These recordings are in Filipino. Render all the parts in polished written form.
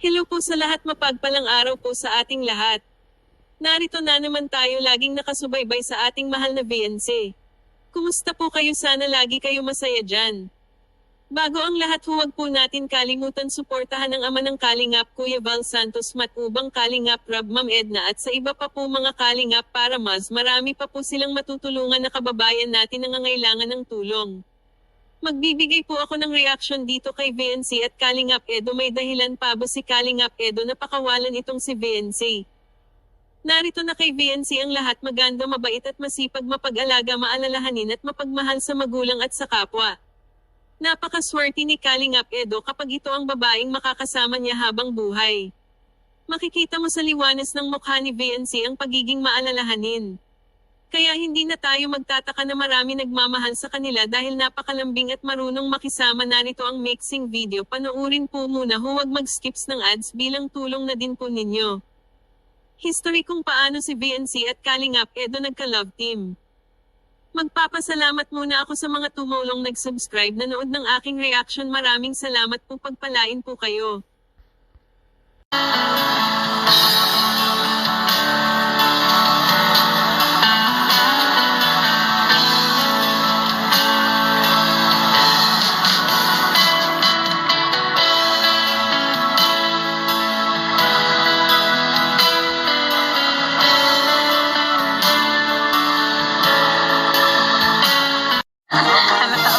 Hello po sa lahat, mapagpalang araw po sa ating lahat. Narito na naman tayo laging nakasubaybay sa ating mahal na VNC. Kumusta po kayo? Sana lagi kayo masaya dyan. Bago ang lahat, huwag po natin kalimutan suportahan ang ama ng Kalingap, Kuya Val Santos, Matubang Kalingap, Rab, Ma'am Edna at sa iba pa po mga Kalingap para mas marami pa po silang matutulungan na kababayan natin na nangangailangan ng tulong. Magbibigay po ako ng reaction dito kay VNC at Kalingap Edo. May dahilan pa ba si Kalingap Edo na pakawalan itong si VNC? Narito na kay VNC ang lahat: maganda, mabait at masipag, mapag-alaga, maalalahanin at mapagmahal sa magulang at sa kapwa. Napakaswerte ni Kalingap Edo kapag ito ang babaeng makakasama niya habang buhay. Makikita mo sa liwanas ng mukha ni VNC ang pagiging maalalahanin. Kaya hindi na tayo magtataka na marami nagmamahal sa kanila dahil napakalambing at marunong makisama. Narito ang mixing video, panoorin po muna, huwag mag-skips ng ads bilang tulong na din po ninyo. History kung paano si VNC at Kalingap Edo nagka-love team. Magpapasalamat muna ako sa mga tumulong nag-subscribe, nanood ng aking reaction. Maraming salamat po, pagpalain po kayo.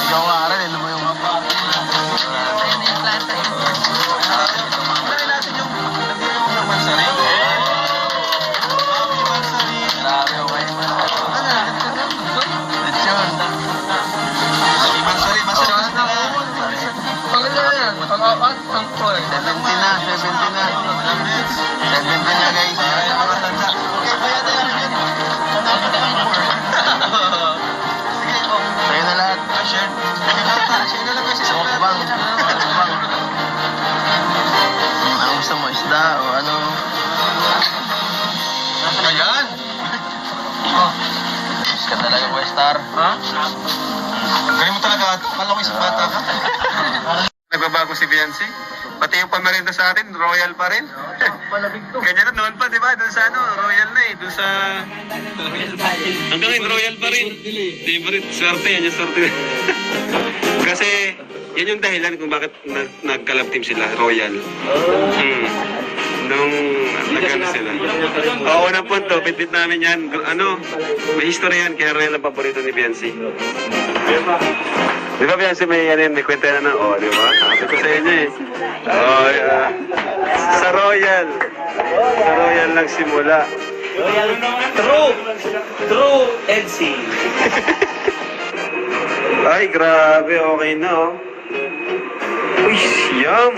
Ikaw nga rin, alam mo yung... Gawin natin yung... Mansari. Grabe, okay. Ano na? Lechon. Mansari. Pagkala yan. Pag-apat, ang toy. 70 na, guys. Sa'yo na lahat. Share na lang kasi sa mukbang. Ano gusto mo? Isda o ano? Ayan! Is ka talaga, Boy Star. Ha? Galing mo talaga. Malaki sa bata ka. Nagbabago si VNC. Pati yung pamarinda sa atin, royal pa rin. Palabig to. Ganyan na noon pa, di ba? Doon sa ano, royal na eh. Doon sa... Hanggang ngayon, royal pa rin. Di ba rin? Swerte yan, yung swerte. Kasi, yan yung dahilan kung bakit nag-collab team sila, royal. Nung nag-ano sila. Oo, unang punto, bit-bit namin yan. Ano, may history yan, kaya royal ang paborito ni VNC. Di ba VNC may yan, may kwenta na ng, di ba? Sabi ko sa inyo eh. Sa royal nagsimula. True NC. Ay, grabe, okay na oh. Uy, yum!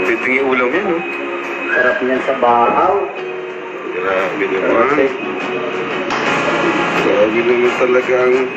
Titing yung ulam yan, oh. Sarap niyan sa bahaw. Grabe naman. Grabe naman talagang...